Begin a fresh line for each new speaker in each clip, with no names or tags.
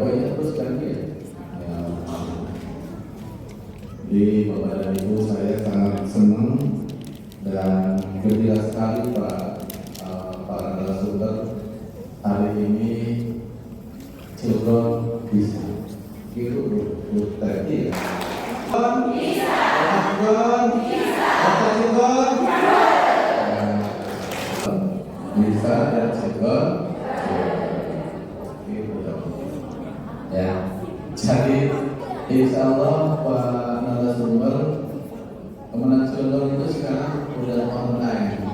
poinnya terus kan ya. Di Bapak dan Ibu, saya sangat senang dan gembira sekali para narasumber hari ini. Children bisa itu tadi ya. Bisa. Bisa dan children. Ya. Jadi insya Allah Pak narasumber kemenangan children itu sekarang udah online.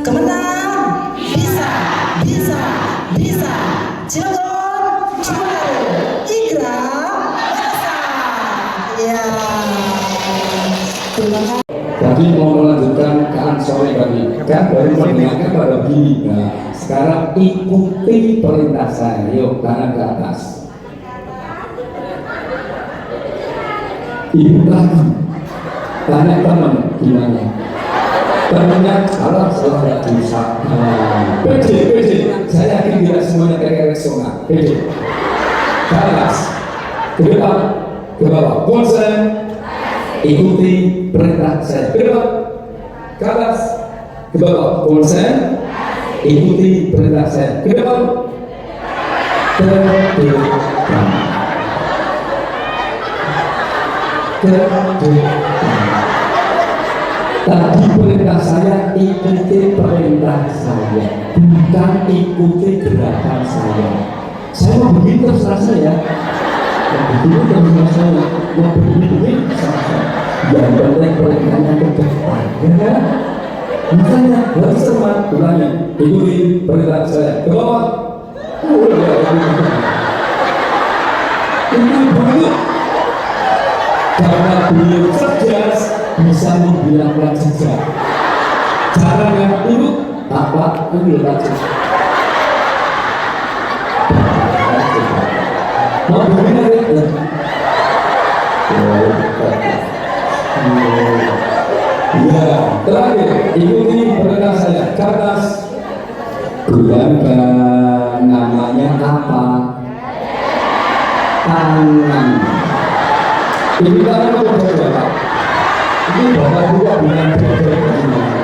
Kemenang bisa Cilegon juara Igra ya. Terima kasih.
Jadi mau melanjutkan ke sore tadi kan baru mendengarkan pada begini. Nah, sekarang ikuti perintah saya. Yuk, tangan ke atas. Ibu lagi tanya teman gimana? Temennya salah nggak bisa. PJ, saya yakin tidak semuanya kayak resona. PJ, ke atas, ke depan, ke bawah, konsen, ikuti perintah saya. Ke depan, ke atas, ke bawah, konsen, ikuti perintah saya. Ke depan, ke depan, ke depan. Tadi perintah saya ikuti perintah saya, bukan ikuti gerakan saya. Saya mau begitu terserah saya, mau begitu terserah saya, mau begitu terserah saya. Yang penting perintahnya ke depan, ya. Makanya harus cermat, ulangi, ikuti perintah saya. Ke bawah, ini begitu. Karena beliau cerdas, bisa membilangkan jejak. Cara yang buruk apa? Membilangkan jejak. Mau benar ya? Ya, terakhir ikuti perintah saya. Kertas bilangkan namanya apa? Tangan. Ini tangan apa berapa? Ini bapak juga bilang dada gimana?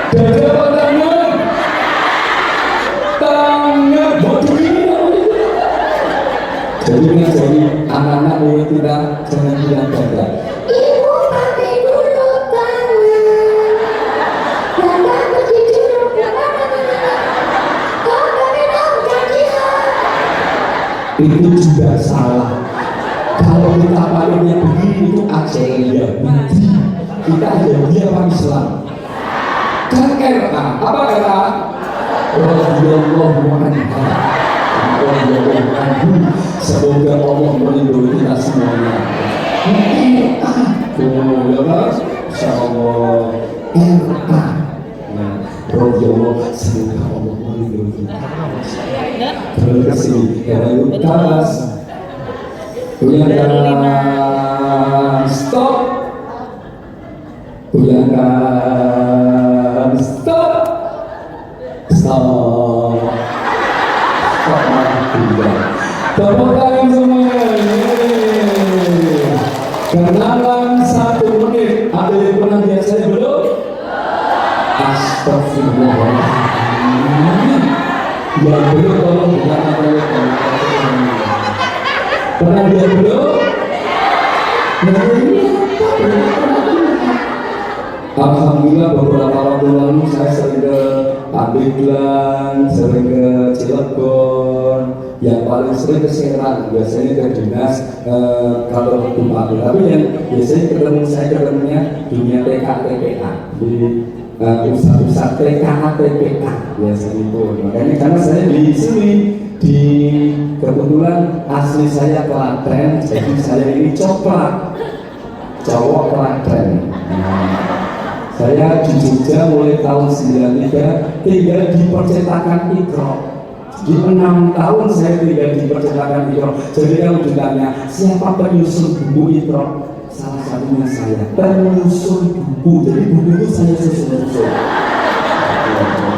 Dada apa tangan? Tangan. Bodoh ini namanya. Jadi ngajari anak-anak ini kita jangan bilang dada.
Ibu pakai dulu tangan. Dada pergi dulu belakang. Kau pakai dong kakinya.
Itu juga salah. Kalau kita palingnya begini itu ajaran Yahudi, kita Yahudi apa Islam? Kan RA, apa RA? Radhiyallahu anhu. Semoga Allah melindungi kita semuanya. RA, ya Mas, Insyaallah RA. Nah, Radhiyallahu, semoga Allah melindungi kita. Terima kasih. Terima Goyangkan stop. Goyangkan stop. Stop. Stop. Tepuk tangan semuanya. Kenalan 1 menit. Ada yang pernah lihat saya belum? Astagfirullahaladzim. Yang belum tolong bukan apa-apa. Pernah lihat belum? Alhamdulillah beberapa waktu lalu saya sering ke Pandeglang, sering ke Cilegon, yang paling sering ke Serang, biasanya ke dinas kalau bupati. Tapi yang biasanya saya ketemunya dunia TK TPA di pusat-pusat TK TPA biasanya itu. Makanya karena saya di sini di kebetulan asli saya Klaten, jadi saya ini coklat cowok Klaten. Saya di Jogja mulai tahun 93 tinggal di percetakan Ikro. Di 6 tahun saya tinggal di percetakan Ikro. Jadi kalau ditanya siapa penyusun buku Ikro, salah satu-satunya saya penyusun buku. Jadi buku itu saya susun-susun.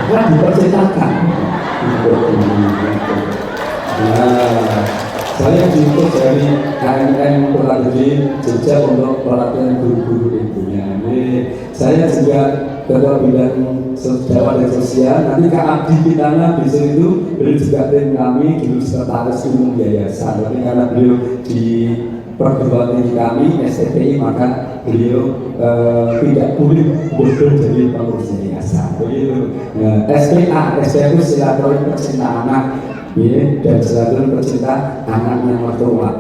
Kan dipercetakan. Nah, saya diutus dari KMM Peragiri Jogja untuk pelatihan guru-guru ibunya. Saya juga ketua bidang sosial dan sosial. Nanti Kak Abdi Pitana besok itu beliau juga tim kami dulu sekretaris umum yayasan. Tapi karena beliau di perguruan tinggi kami STPI, maka beliau tidak boleh bodoh jadi pengurus yayasan. Begitu. SPA itu silaturahmi pecinta anak, dan silaturahmi pecinta anaknya mertua.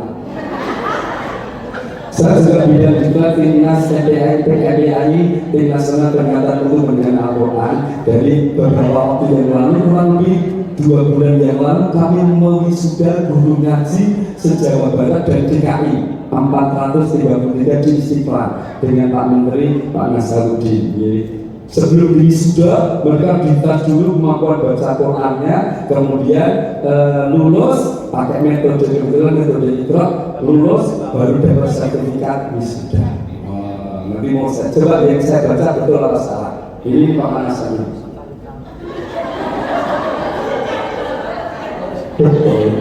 Saya juga bidang juga timnas PPI, tim nasional Peringatan untuk Pendidikan Al-Quran. Dari beberapa waktu yang lalu, kurang lebih 2 bulan yang lalu, kami mewisuda guru ngaji se-Jawa Barat dan DKI 433 di Istiqlal dengan Pak Menteri Pak Nasaruddin. Sebelum wisuda, mereka dites dulu kemampuan baca Qurannya, kemudian lulus pakai metode kebetulan metode Iqra, lulus baru dapat sertifikat wisuda. Nanti mau saya coba yang saya baca betul apa salah. Ini Pak Nasaruddin. Betul.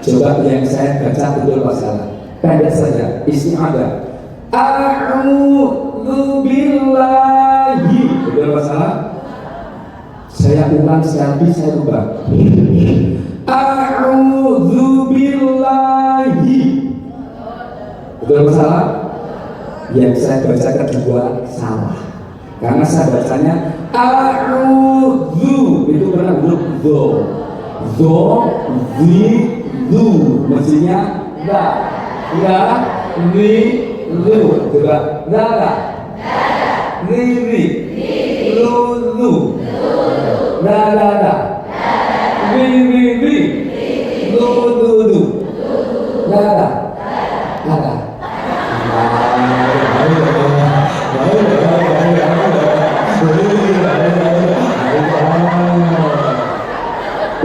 Coba yang saya baca betul apa salah. Pendek saja, isinya ada. A'udzu billahi. Betul apa salah? Saya ulang sekali, saya ubah. A'udzu billahi. Betul apa salah? Yang saya baca kedua salah. Karena saya bacanya a'udzu, itu benar huruf do. Do, di, du. Mestinya da. Da, di, lu. Coba da. Ri, lu. Da. Ri. Lu. Da.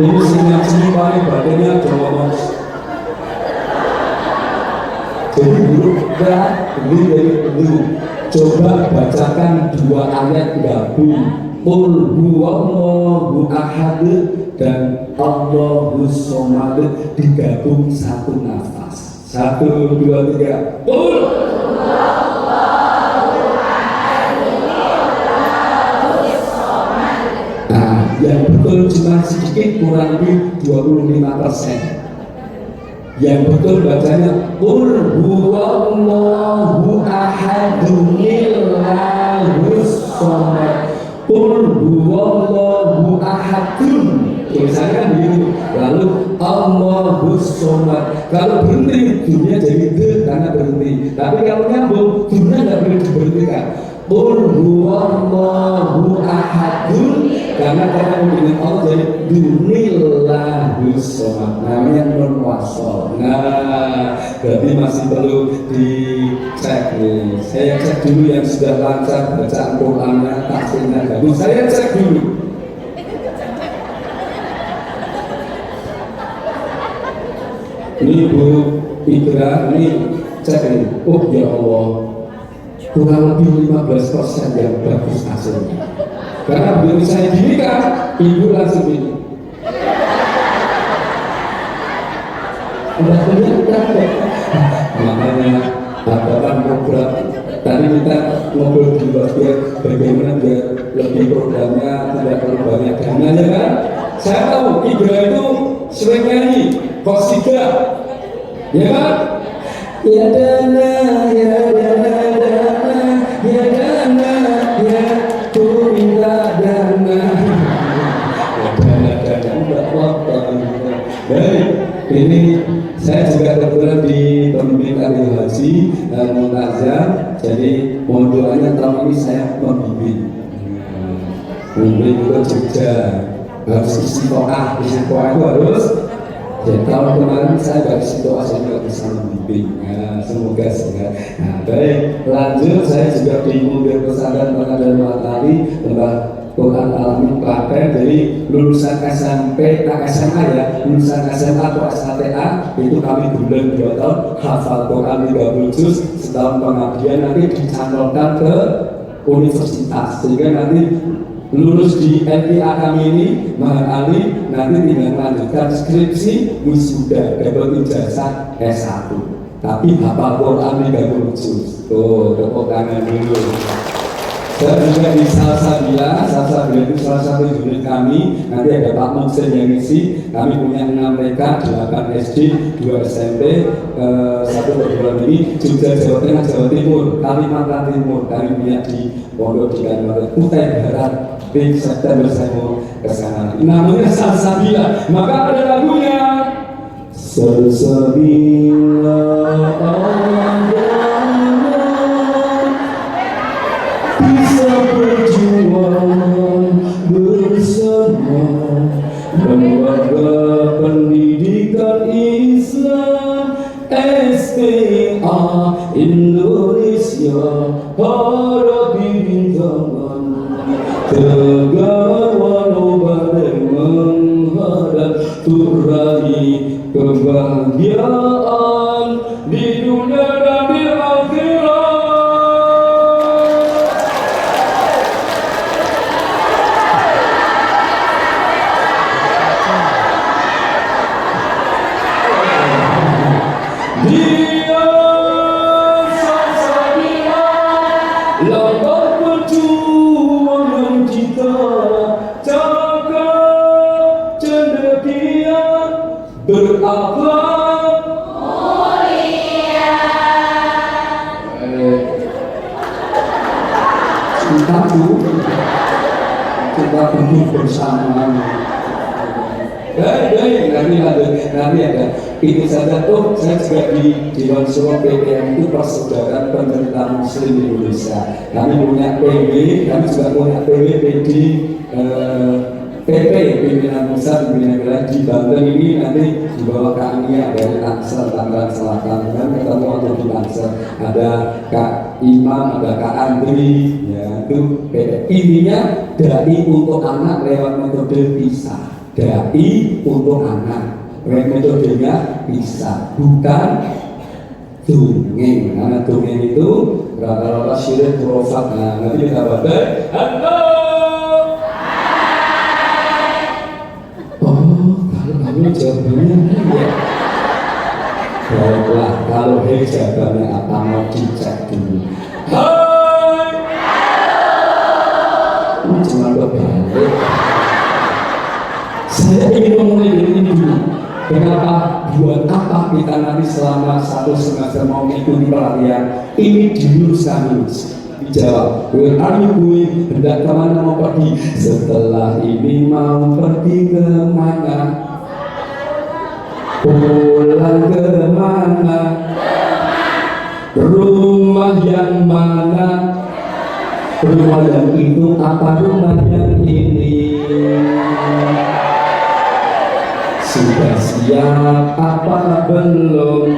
Ini sini paling badannya ngomong. Jadi huruf da, ini dari lu. Coba bacakan 2 ayat gabung. Qul huwallahu ahad dan Allahus somad digabung satu nafas. 1, 2, 3. Qul yang betul cuma sedikit, kurang lebih 25%. Yang betul bacanya qul huwallahu ahadun illahus somad. Qul huwallahu ahadun. Tulisannya kan begitu. Lalu Allahus somad. Kalau berhenti dunia jadi de karena berhenti. Tapi kalau nyambung dunia nggak boleh diberhentikan. Qul huwallahu ahadun, karena dengan Allah jadi dunillahus somad, namanya non wasol. Nah, berarti masih perlu dicek nih. Saya cek dulu yang sudah lancar bacaan Qurannya, tafsirnya bagus. Saya cek dulu. Ini Bu Iqra, ini cek ini. Oh ya Allah, kurang lebih 15% yang bagus hasilnya. Karena begitu saya gini kan, ibu langsung ini. Udah kelihatan deh. Makanya hadapan program tadi kita ngobrol di luar biar bagaimana biar lebih programnya tidak terlalu banyak dananya kan. Saya tahu Iqra itu sering nyanyi qasidah, ya kan? Ya dana, ya dana, ya dana, ya ku minta dana. Baik, ini saya juga kebetulan di pembimbing haji Muntazam, jadi mohon doanya tahun ini saya membimbing. Membimbing ke Jogja, harus istiqomah itu harus. Dan tahun kemarin saya dari situ saya juga bisa membimbing. Nah, semoga sehat. Nah, baik, lanjut saya juga di mobil pesantren Pengadaan Matahari tentang Quran Alamin Klaten. Jadi lulusan SMP, SMA ya, lulusan SMA atau SKTA itu kami bulan 2 tahun hafal Quran 30 juz, setahun pengabdian nanti dicalonkan ke universitas, sehingga nanti lulus di LPA kami ini Mahal Ali nanti tinggal melanjutkan skripsi wisuda dapat ijazah S1 tapi hafal Quran 30 juz. Tuh tepuk tangan dulu. Saya juga di Salsabila itu salah satu unit kami. Nanti ada Pak Muksin yang isi. Kami punya 6 TK, 8 SD, 2 SMP, 1 perguruan tinggi, Jogja, Jawa Tengah, Jawa Timur, Kalimantan Timur. Kami punya di Pondok di Kalimantan Kutai Barat. Di September saya mau ke sana. Namanya Salsabila. Maka ada lagunya. Salsabila. Bisa berjuang bersama lembaga pendidikan Islam SPA Indonesia harap bintangan tegak walau badai menghadap turahi kebahagiaan di dunia dan di akhirat. Dia Salsabila langkah perjuangan kita, cakap cendekia berakhlak mulia. Kita hidup bersama. Nanti ada ini saja tuh. Saya juga di Dewan Suro PPM itu Persaudaraan Pemerintah Muslim Indonesia. Kami punya PW, kami juga punya PWPD PP pimpinan pusat pimpinan wilayah di Banten ini nanti di bawah kami dari Tangsel Tangerang Selatan kan ketemu atau di Tangsel ada Kak Imam, ada Kak Andri, ya itu PP. Intinya dai untuk anak lewat metode pisah. Dai untuk anak, metodenya bisa, bukan dongeng. Karena dongeng itu rata-rata syirik khurafat. Nah, nanti kita baca. Halo. Oh, kalau kamu jawabannya ya. Baiklah, kalau jawabannya apa mau dicek dulu. Hai. Cuma berbalik. Saya ingin memulai dari ini dulu. Kenapa, buat apa kita nanti selama 1 semester mau mengikuti pelatihan ini diluruskan? Dijawab, where are you going? Hendak kemana mau pergi? Setelah ini mau pergi kemana? Pulang kemana? Rumah yang mana? Rumah yang itu apa rumah yang ini? Sudah siap apa belum?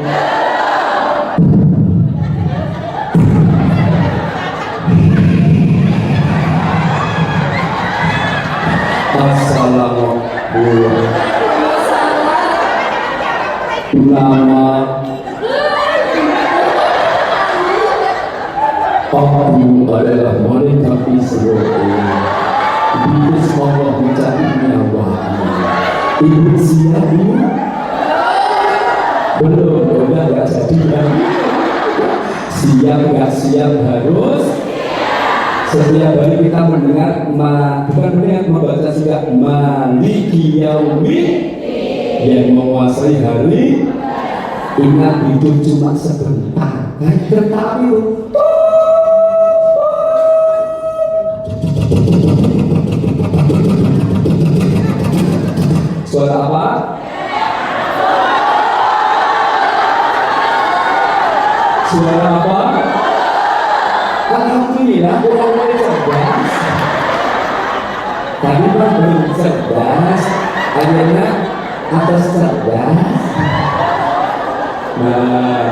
Assalamualaikum. Nama aku adalah wanita Israel. Ibu Allah mencari nyawa. Ibu siap bu? Belum, udah gak jadi ya. Siap gak siap harus. Setiap hari kita mendengar, bukan mendengar, membaca juga Maliki Yaumiddin, yang menguasai hari. Ingat hidup cuma sebentar. Tetapi suara apa? Suara apa? Alhamdulillah, orang mulai cerdas. Tadi kan belum cerdas, akhirnya atas cerdas. Nah,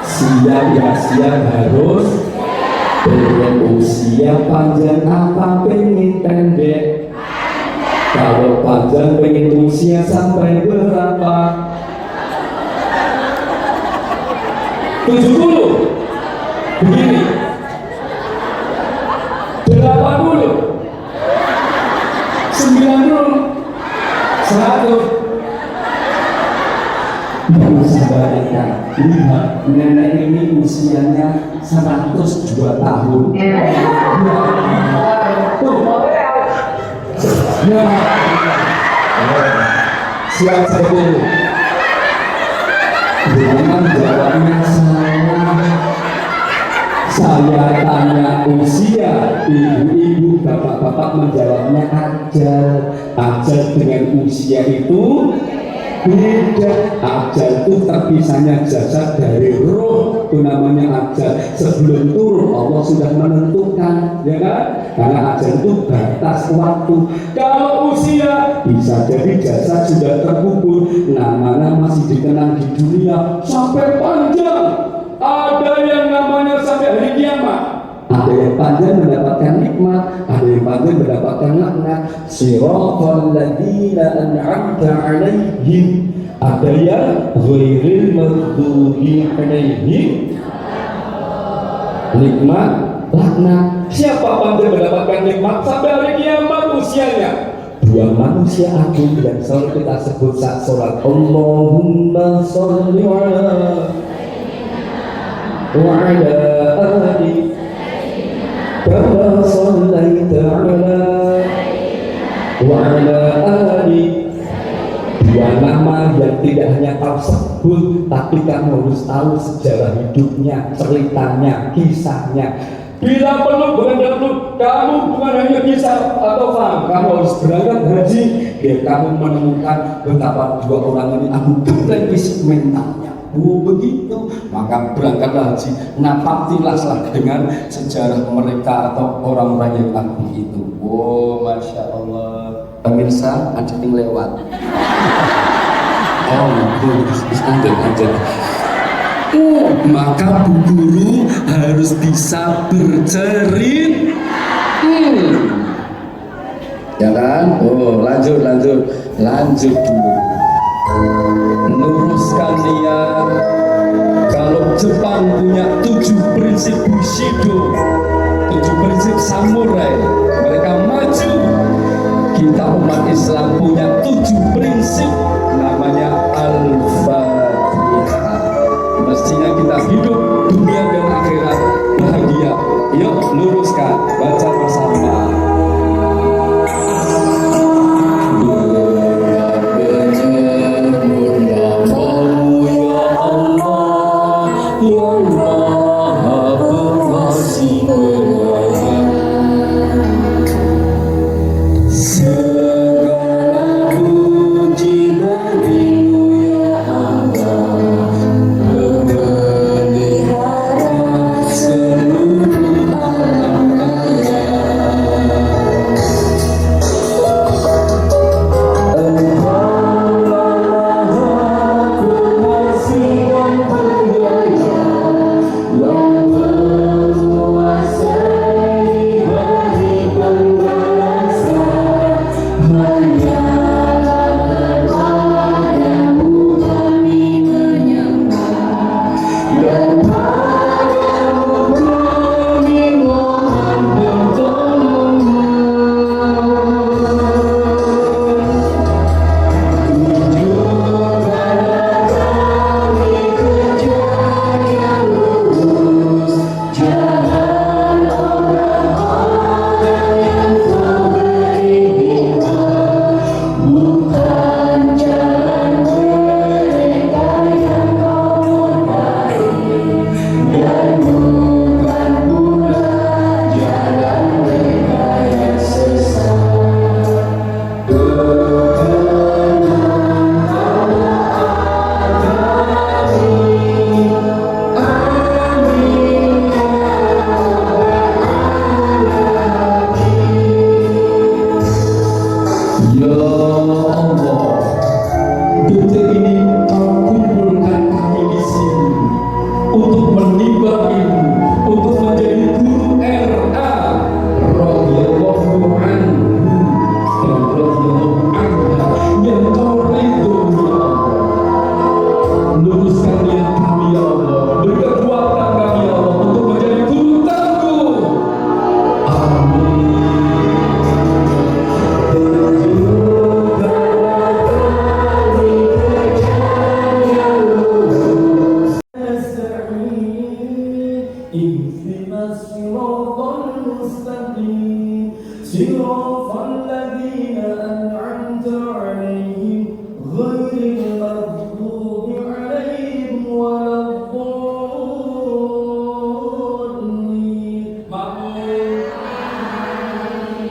siap ya siap harus. Berusia panjang apa pengen pendek. Panjang pengen usia sampai berapa? 70. Begini. 80. 90. 100. Sebaliknya, lihat nenek ini usianya 102 tahun. Ya, siap saya dulu. Jangan jawabnya saya tanya usia, ibu-ibu, bapak-bapak menjawabnya ajal dengan usia itu beda. Ajal itu terpisahnya jasad dari roh, itu namanya ajal. Sebelum turun Allah sudah menentukan, ya kan? Karena ajal itu batas waktu. Kalau usia bisa jadi jasad sudah terkubur, namanya masih dikenang di dunia sampai panjang. Ada yang namanya sampai hari kiamat. Ada yang panjang mendapatkan nikmat, ada yang panjang mendapatkan laknat. Siratal ladzina an'amta 'alaihim. Ada yang ghairil maghdubi 'alaihim. Nikmat, laknat. Siapa panjang mendapatkan nikmat sampai hari kiamat usianya? Dua manusia agung yang selalu kita sebut saat sholat. Allahumma sholli wa ala ali kama shallaita ala wa ala ali. Dua nama yang tidak hanya kau sebut, tapi kamu harus tahu sejarah hidupnya, ceritanya, kisahnya. Bila perlu, bukan tidak perlu, kamu bukan hanya kisah atau paham, kamu harus berangkat haji biar kamu menemukan betapa dua orang ini aku geblek fisik mentalnya. Begitu, maka berangkatlah haji, napaktilaslah dengan sejarah mereka atau orang-orang yang agung itu. Oh, masya Allah. Pemirsa, ada yang lewat. Oh, anjir. Maka bu guru harus bisa bercerita. Ya kan? Oh, lanjut dulu. Luruskan niat. Kalau Jepang punya 7 prinsip Bushido, 7 prinsip samurai, mereka maju. Kita umat Islam punya 7 prinsip, namanya Al-Fatihah. Mestinya kita hidup dunia dan akhirat bahagia. Yuk luruskan, baca bersama. صراط الذين أنعمت عليهم غير المغضوب عليهم ولا الضالين.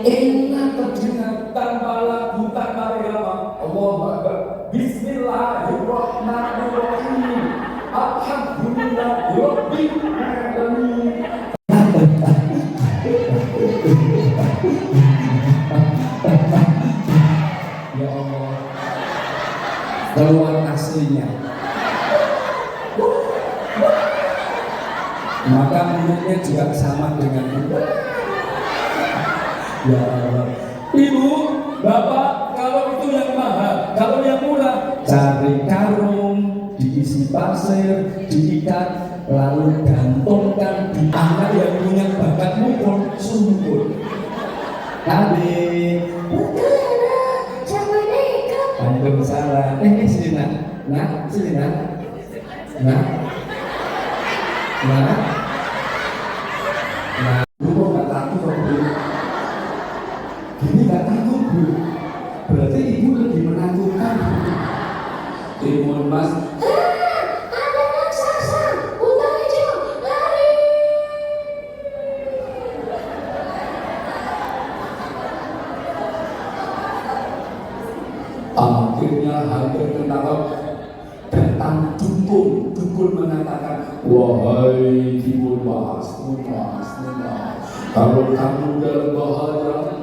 Enak terdengar tanpa lagu, tanpa irama. Allahu Akbar. Bismillahirrahmanirrahim. Alhamdulillahirabbil alamin. Ya Allah, keluar aslinya. Maka mulutnya juga sama dengan itu. Ya Allah. Ibu, bapak, kalau itu yang mahal, kalau yang murah, cari karung, diisi pasir, diikat, lalu gantungkan di anak yang punya bakat mukul, sungguh. Adik.
Jangan nekat.
Waalaikumsalam. Sini nak. Nak, sini nak. Nak. Nak. Nah, lu kok gak takut kok, Bu? Ini gak takut, Bu. Berarti ibu lebih menakutkan. Timun Mas.
Ada raksasa, ular hijau, lari.
Akhirnya hampir ketangkap. Datang dukun. Dukun mengatakan, wahai Timun Mas, kalau kamu dalam bahaya,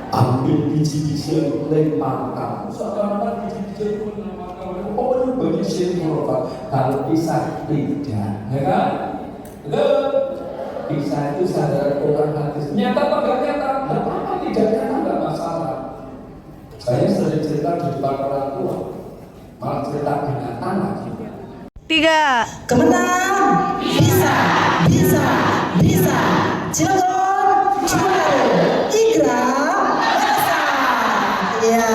ambil biji-biji yang lemparkan. Sekarang biji-biji yang lemparkan. Oh, itu bagi syirifat. Kalau pisah tidak, ya kan? Pisah itu sadar orang hadis. Nyata apa enggak nyata? Enggak apa-apa, tidak nyata enggak masalah. Saya sering cerita di depan orang tua, malah cerita binatang lagi.
3. Kemenang. Bisa. Cilegon, Cimanado, Igra, Bisa. Ya.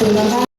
Terima kasih.